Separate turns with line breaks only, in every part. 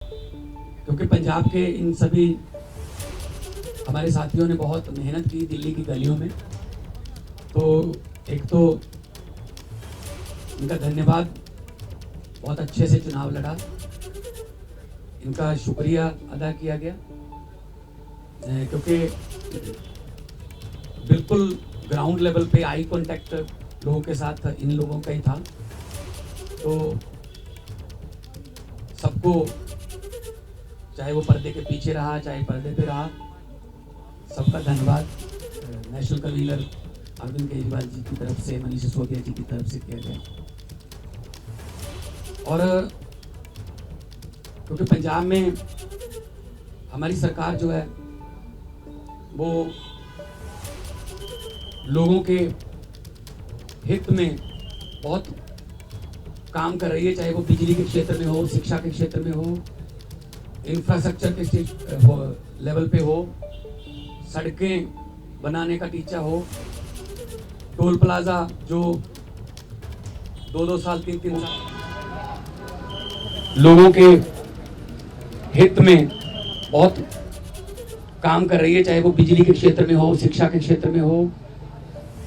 क्योंकि पंजाब के इन सभी हमारे साथियों ने बहुत मेहनत की दिल्ली की गलियों में। तो एक तो इनका धन्यवाद, बहुत अच्छे से चुनाव लड़ा, इनका शुक्रिया अदा किया गया, क्योंकि बिल्कुल ग्राउंड लेवल पे आई कांटेक्ट लोगों के साथ इन लोगों का ही था। तो सबको, चाहे वो पर्दे के पीछे रहा चाहे पर्दे पे रहा, सबका धन्यवाद नेशनल कन्वीनर अरविंद केजरीवाल जी की तरफ से, मनीष सिसोदिया जी की तरफ से किया गया। और क्योंकि पंजाब में हमारी सरकार जो है वो लोगों के हित में बहुत काम कर रही है, चाहे वो बिजली के क्षेत्र में हो, शिक्षा के क्षेत्र में हो, इंफ्रास्ट्रक्चर के लेवल पे हो, सड़कें बनाने का टीचा हो, टोल प्लाजा जो 2-2 साल 3-3 साल लोगों के हित में बहुत काम कर रही है, चाहे वो बिजली के क्षेत्र में हो, शिक्षा के क्षेत्र में हो,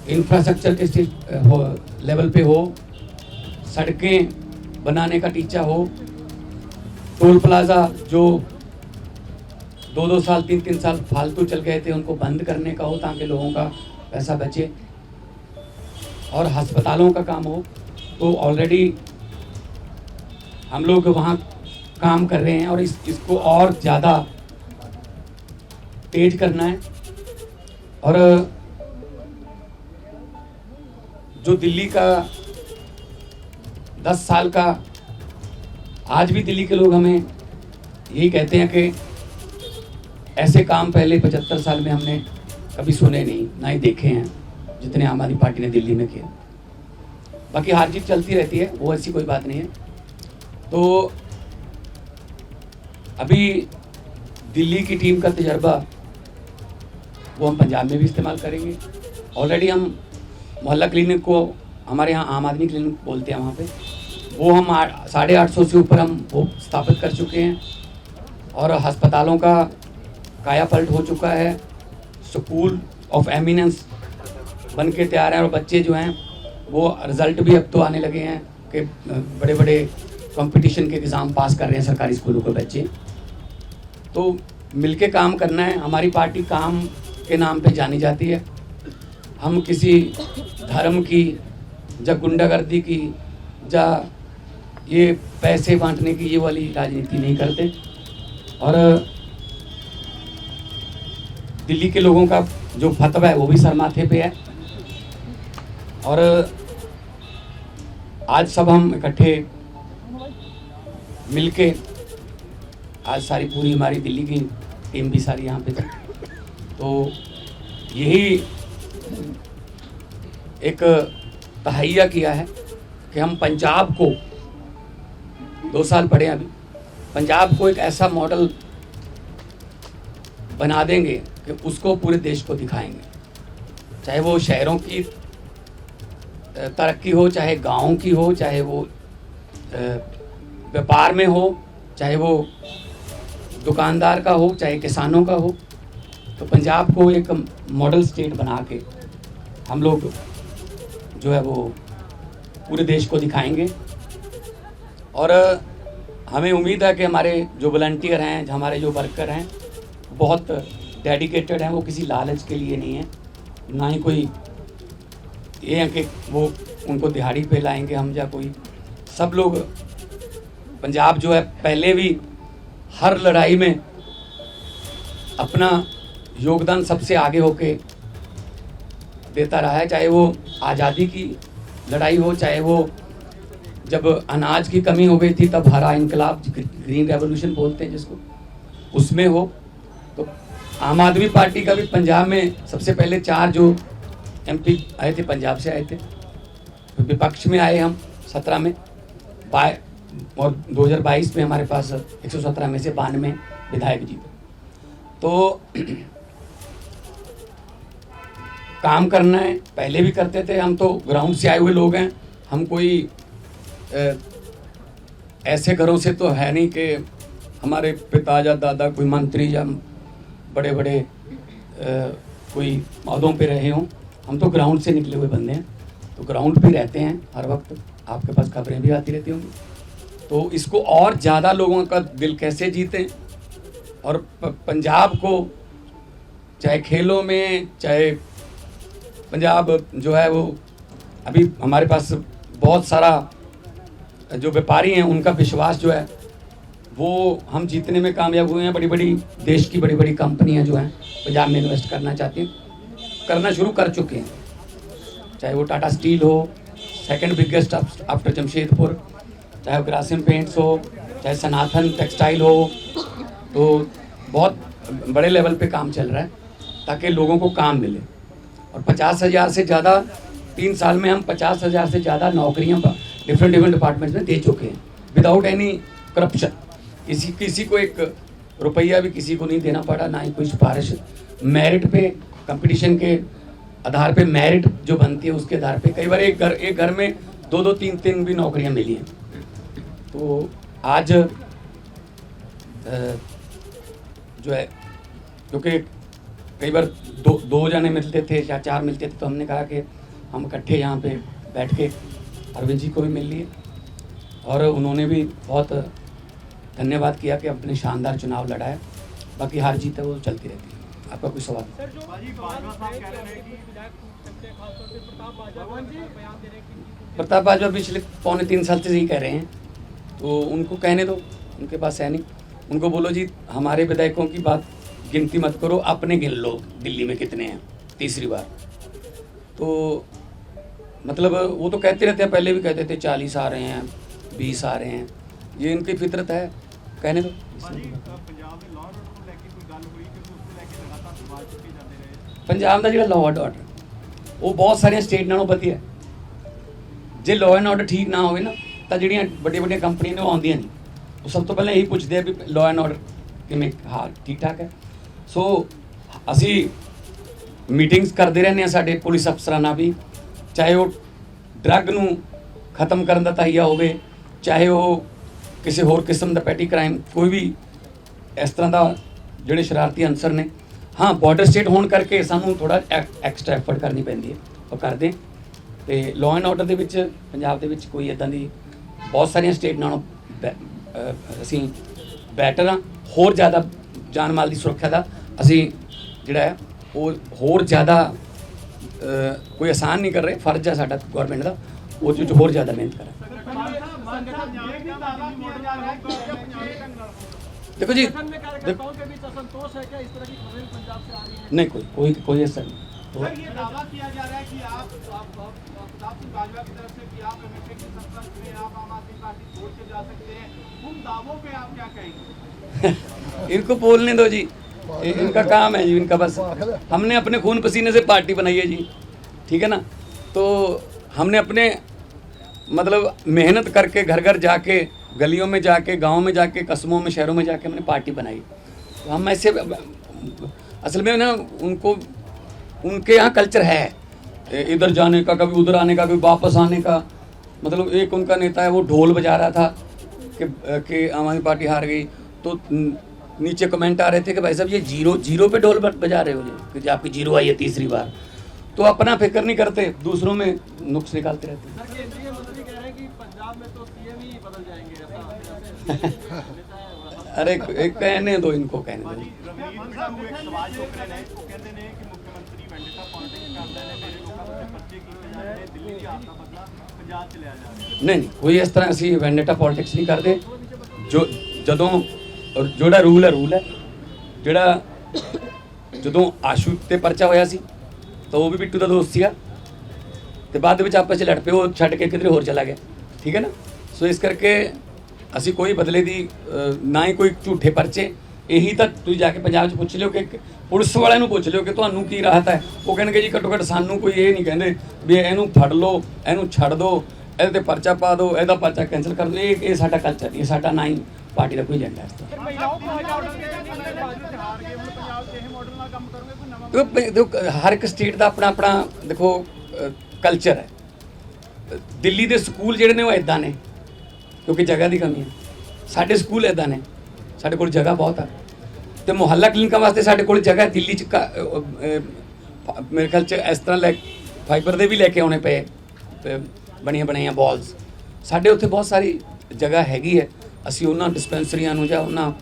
इंफ्रास्ट्रक्चर के लेवल पे हो, सड़कें बनाने का टीचा हो, टोल प्लाजा जो 2-2 साल 3-3 साल फालतू चल गए थे उनको बंद करने का हो ताकि लोगों का पैसा बचे, और अस्पतालों का काम हो। तो ऑलरेडी हम लोग वहाँ काम कर रहे हैं और इसको और ज़्यादा तेज करना है। और जो दिल्ली का 10 साल का, आज भी दिल्ली के लोग हमें यही कहते हैं कि ऐसे काम पहले 75 साल में हमने कभी सुने नहीं, ना ही देखे हैं जितने आम आदमी पार्टी ने दिल्ली में किए। बाकी हार जीत चलती रहती है, वो ऐसी कोई बात नहीं है। तो अभी दिल्ली की टीम का तजर्बा वो हम पंजाब में भी इस्तेमाल करेंगे। ऑलरेडी हम मोहल्ला क्लिनिक को, हमारे यहाँ आम आदमी क्लिनिक बोलते हैं वहाँ पे, वो हम 850 से ऊपर हम वो स्थापित कर चुके हैं। और अस्पतालों का काया पलट हो चुका है, स्कूल ऑफ एमिनेंस बन के तैयार हैं, और बच्चे जो हैं वो रिज़ल्ट भी अब तो आने लगे हैं कि बड़े बड़े कंपटीशन के एग्ज़ाम पास कर रहे हैं सरकारी स्कूलों के बच्चे। तो मिलके काम करना है। हमारी पार्टी काम के नाम पे जानी जाती है। हम किसी धर्म की या गुंडागर्दी की या ये पैसे बांटने की ये वाली राजनीति नहीं करते। और दिल्ली के लोगों का जो फतवा है वो भी सर माथे पे है। और आज सब हम इकट्ठे मिलके, आज सारी पूरी हमारी दिल्ली की टीम भी सारी यहाँ पे थी, तो यही एक तहैया किया है कि हम पंजाब को, 2 साल पढ़े अभी, पंजाब को एक ऐसा मॉडल बना देंगे कि उसको पूरे देश को दिखाएंगे। चाहे वो शहरों की तरक्की हो, चाहे गाँव की हो, चाहे वो व्यापार में हो, चाहे वो दुकानदार का हो, चाहे किसानों का हो। तो पंजाब को एक मॉडल स्टेट बना के हम लोग जो है वो पूरे देश को दिखाएंगे। और हमें उम्मीद है कि हमारे जो वॉलंटियर हैं, हमारे जो वर्कर हैं, बहुत डेडिकेटेड हैं। वो किसी लालच के लिए नहीं है, ना ही कोई ये है कि वो उनको दिहाड़ी पे लाएंगे हम या कोई। सब लोग, पंजाब जो है पहले भी हर लड़ाई में अपना योगदान सबसे आगे होके देता रहा है। चाहे वो आज़ादी की लड़ाई हो, चाहे वो जब अनाज की कमी हो गई थी तब हरा इनकलाब, ग्रीन रेवोल्यूशन बोलते हैं जिसको, उसमें हो। तो आम आदमी पार्टी का भी पंजाब में सबसे पहले 4 जो MP आए थे पंजाब से आए थे। विपक्ष में आए हम 17 में, और 2022 में हमारे पास 117 में से 92 विधायक जीते। तो काम करना है, पहले भी करते थे। हम तो ग्राउंड से आए हुए लोग हैं, हम कोई ऐसे घरों से तो है नहीं कि हमारे पिता या दादा कोई मंत्री या बड़े बड़े कोई अहदों पे रहे हों, हम तो ग्राउंड से निकले हुए बंदे हैं, तो ग्राउंड पे रहते हैं हर वक्त, आपके पास खबरें भी आती रहती होंगी। तो इसको और ज़्यादा लोगों का दिल कैसे जीतें, और पंजाब को चाहे खेलों में, चाहे पंजाब जो है वो अभी हमारे पास बहुत सारा जो व्यापारी हैं उनका विश्वास जो है वो हम जीतने में कामयाब हुए हैं। बड़ी बड़ी देश की बड़ी बड़ी कंपनियां जो हैं पंजाब में इन्वेस्ट करना चाहती हैं, करना शुरू कर चुके हैं, चाहे वो टाटा स्टील हो, सेकंड बिगेस्ट आफ्टर जमशेदपुर, चाहे वो ग्रासिम पेंट्स हो, चाहे सनातन टेक्सटाइल हो। तो बहुत बड़े लेवल पे काम चल रहा है ताकि लोगों को काम मिले। और 50,000 से ज़्यादा 3 साल में हम 50,000 से ज़्यादा नौकरियां डिफरेंट डिपार्टमेंट्स में दे चुके हैं विदाउट एनी करप्शन। किसी को एक रुपया भी किसी को नहीं देना पड़ा, ना ही कोई सिफारिश। मेरिट पे, कंपटीशन के आधार पे मेरिट जो बनती है उसके आधार पे कई बार एक घर में 2-2, 3-3 भी नौकरियां मिली हैं। तो आज जो है, क्योंकि कई बार दो जने मिलते थे या 4 मिलते थे, तो हमने कहा कि हम इकट्ठे यहाँ पे बैठ के अरविंद जी को भी मिल लिए, और उन्होंने भी बहुत धन्यवाद किया कि अपने शानदार चुनाव लड़ाया। बाकी हार जीत है वो चलती रहती है। आपका कोई सवाल? प्रताप बाजवा पिछले 2.25-3 साल से यही कह रहे हैं, तो उनको कहने दो, उनके पास है नहीं। उनको बोलो जी हमारे विधायकों की बात गिनती मत करो, अपने गिन लो दिल्ली में कितने हैं तीसरी बार। तो मतलब वो तो कहते रहते हैं, पहले भी कहते थे 40 आ रहे हैं, 20 आ रहे हैं, ये इनकी फितरत है, कहने दो। पंजाब का जो लॉ एंड ऑर्डर वो बहुत सारिया स्टेट नालों वधिया है। जे लॉ एंड ऑर्डर ठीक ना हो ना, तो ਜਿਹੜੀਆਂ ਵੱਡੀਆਂ कंपनियां ने वो आउंदियां नहीं, वो सब तो पहले यही पूछते हैं भी लॉ एंड ऑर्डर किमें, हाँ ठीक ठाक है। सो असी मीटिंग्स करते रहने साडे पुलिस अफसरां नाल भी, चाहे वो ड्रग नूं खत्म करन दा तहिया होवे, चाहे वो किसी होर किस्म का पैटी क्राइम, कोई भी इस तरह का ਜਿਹੜੇ शरारती अंसर ने। हाँ बॉर्डर स्टेट होने करके सानू थोड़ा एक्सट्रा एफर्ट करनी पैंदी है, और करते। तो लॉ एंड ऑर्डर के पंजाब के कोई इदां दी बहुत सारिया स्टेट नालों असी बैटर हाँ। होर ज़्यादा जान माल की सुरक्षा का असी जिहड़ा है वो होर ज़्यादा कोई आसान नहीं कर रहे, फर्ज है साडा गौरमेंट का वो होर ज़्यादा मेहनत करें। देखो जी नहीं कोई ऐसा नहीं।
सर ये दावा किया जा रहा है कि आप प्रताप सिंह बाजवा की तरफ से कि आप एमएलए के संपर्क में आप आम आदमी पार्टी छोड़ के जा सकते हैं, उन दावों पे आप क्या कहेंगे?
इनको बोलने दो जी, इनका काम है जी, इनका बस। हमने अपने खून पसीने से पार्टी बनाई है जी, ठीक है ना। तो हमने अपने मतलब मेहनत करके घर घर जाके, गलियों में जाके, गाँव में जाके, कस्बों में, शहरों में जाके हमने पार्टी बनाई। तो हम ऐसे असल में ना उनके यहाँ कल्चर है इधर जाने का, कभी उधर आने का, कभी वापस आने का। मतलब एक उनका नेता है वो ढोल बजा रहा था कि आम आदमी पार्टी हार गई, तो नीचे कमेंट आ रहे थे कि भाई साहब ये जीरो पे ढोल बजा रहे हो जी, कि आपकी जीरो आई है तीसरी बार। तो अपना फिक्र नहीं करते, दूसरों में नुक्स निकालते रहते हैं।
केंद्रीय मंत्री कह रहे हैं कि पंजाब में तो सीएम ही बदल जाएंगे
अरे एक कहने दो, इनको कहने दो। नहीं कोई इस तरह असी वैंडेटा पॉलिटिक्स नहीं करते। जो जदों जोड़ा रूल है जोड़ा जदों आशू ते परचा होया सी, तो वो भी बिट्टू का दोस्त सीगा, तो बाद विच आपस च लड़ पे, वो छड्ड के किधरे होर चला गया, ठीक है ना। सो इस करके असी कोई बदले दी ना ही कोई झूठे परचे। यही तक तुसीं जाके पंजाब च पुछ लिओ कि पुलिस वालिਆਂ ਨੂੰ पुछ लिओ कि तुहानूं की राहत है, वो कहणगे जी घट्टो घट्ट सानूं कोई ये नहीं कहंदे भी इहनूं फड़ लो, इहनूं छड्ड दो, ਇਹਦੇ ਤੇ ਪਰਚਾ ਪਾ ਦਿਓ, ਇਹਦਾ ਪਰਚਾ ਕੈਂਸਲ ਕਰ ਦਿਓ। ਇਹ ਸਾਡਾ ਕਲਚਰ ਨਹੀਂ, ਸਾਡਾ ਨਾ ਹੀ ਪਾਰਟੀ ਦਾ ਕੋਈ ਏਜੰਡਾ ਇਸ ਤਰ੍ਹਾਂ। देखो हर एक स्टेट का अपना अपना देखो कल्चर है। दिल्ली के स्कूल जोड़े ने वो इदा ने क्योंकि जगह की कमी है, साढ़े स्कूल इदा ने, ਸਾਡੇ ਕੋਲ ਜਗ੍ਹਾ ਬਹੁਤ ਆ ਤੇ ਮੁਹੱਲਾ ਕਲੀਨਿਕਾਂ ਵਾਸਤੇ ਸਾਡੇ ਕੋਲ ਜਗ੍ਹਾ ਦਿੱਲੀ ਚ ਮੇਰੇ ਖਿਆਲ ਚ ਇਸ ਤਰ੍ਹਾਂ ਲੈ ਫਾਈਬਰ ਦੇ ਵੀ ਲੈ ਕੇ ਆਉਣੇ ਪਏ ਬਣੀਆਂ ਬਣਾਈਆਂ ਬਾਲਸ ਸਾਡੇ ਉੱਥੇ ਬਹੁਤ ਸਾਰੀ ਜਗ੍ਹਾ ਹੈਗੀ ਹੈ ਅਸੀਂ ਉਹਨਾਂ ਡਿਸਪੈਂਸਰੀਆਂ ਨੂੰ ਜਾਂ ਉਹਨਾਂ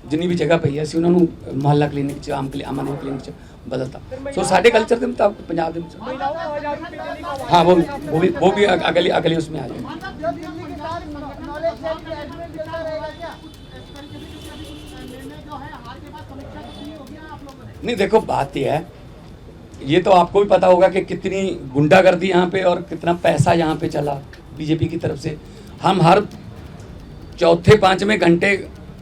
ਜਿੰਨੀ ਵੀ ਜਗ੍ਹਾ ਪਈ ਹੈ ਅਸੀਂ ਉਹਨਾਂ ਨੂੰ ਮੁਹੱਲਾ ਕਲੀਨਿਕ ਚ ਆਮ ਆਦਮੀ ਕਲੀਨਿਕ ਚ ਬਦਲਤਾ ਸੋ ਸਾਡੇ ਕਲਚਰ ਦੇ ਮੁਤਾਬਕ ਪੰਜਾਬ ਦੇ ਵਿੱਚ हाँ वो भी अगली उसमें आ जाएगा नहीं देखो बात ये है ये तो आपको भी पता होगा कि कितनी गुंडागर्दी यहाँ पे और कितना पैसा यहाँ पे चला बीजेपी की तरफ से हम हर चौथे पाँचवें घंटे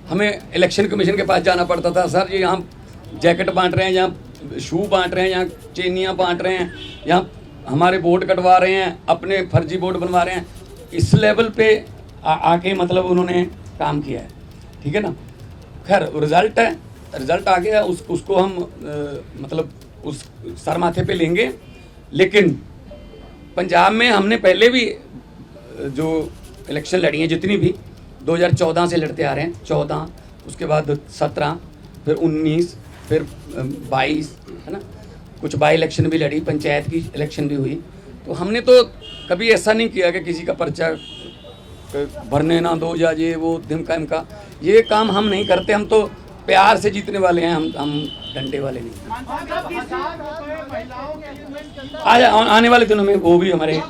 हमें इलेक्शन कमीशन के पास जाना पड़ता था सर ये यहाँ जैकेट बांट रहे हैं यहाँ शू बांट रहे हैं यहाँ चेनियाँ बांट रहे हैं यहाँ हमारे वोट कटवा रहे हैं अपने फर्जी वोट बनवा रहे हैं इस लेवल पे आके मतलब उन्होंने काम किया है ठीक है ना खैर रिजल्ट है रिजल्ट आ गया उसको हम मतलब उस सर माथे पे लेंगे लेकिन पंजाब में हमने पहले भी जो इलेक्शन लड़ी हैं जितनी भी 2014 से लड़ते आ रहे हैं 14 उसके बाद 17 फिर 19 फिर 22 है ना कुछ बाई इलेक्शन भी लड़ी पंचायत की इलेक्शन भी हुई तो हमने तो कभी ऐसा नहीं किया कि किसी का पर्चा भरने ना दो या ये वो धिमका इमका ये काम हम नहीं करते हम तो प्यार से जीतने वाले हैं हम डंडे वाले नहीं आने वाले दिनों में वो भी हमारे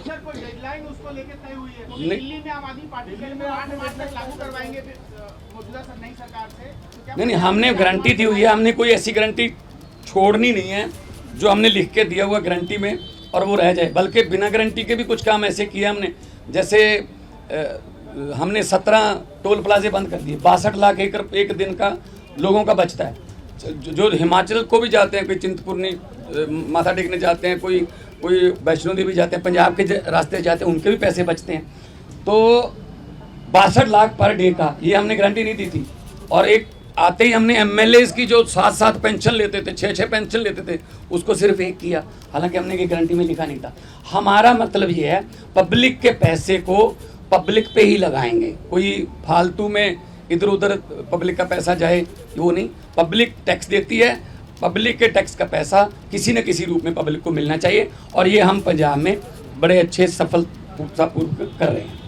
नहीं हमने गारंटी दी हुई है हमने कोई ऐसी गारंटी छोड़नी नहीं है जो हमने लिख के दिया हुआ गारंटी में और वो रह जाए बल्कि बिना गारंटी के भी कुछ काम ऐसे किए हमने जैसे हमने 17 टोल प्लाजे बंद कर दिए 62 लाख एकड़ एक दिन का लोगों का बचता है जो हिमाचल को भी जाते हैं कोई चिंतपूर्णी माथा टेकने जाते हैं कोई वैष्णो देवी जाते हैं पंजाब के रास्ते जाते हैं उनके भी पैसे बचते हैं तो 62 लाख पर डे का ये हमने गारंटी नहीं दी थी और एक आते ही हमने एमएलए की जो 7-7 पेंशन लेते थे 6-6 पेंशन लेते थे उसको सिर्फ एक किया हालांकि हमने ये गारंटी में लिखा नहीं था हमारा मतलब ये है पब्लिक के पैसे को पब्लिक पे ही लगाएंगे कोई फालतू में इधर उधर पब्लिक का पैसा जाए वो नहीं पब्लिक टैक्स देती है पब्लिक के टैक्स का पैसा किसी न किसी रूप में पब्लिक को मिलना चाहिए और ये हम पंजाब में बड़े अच्छे सफलतापूर्वक कर रहे हैं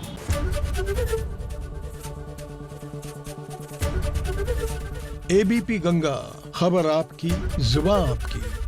एबीपी गंगा खबर आपकी जुबान आपकी।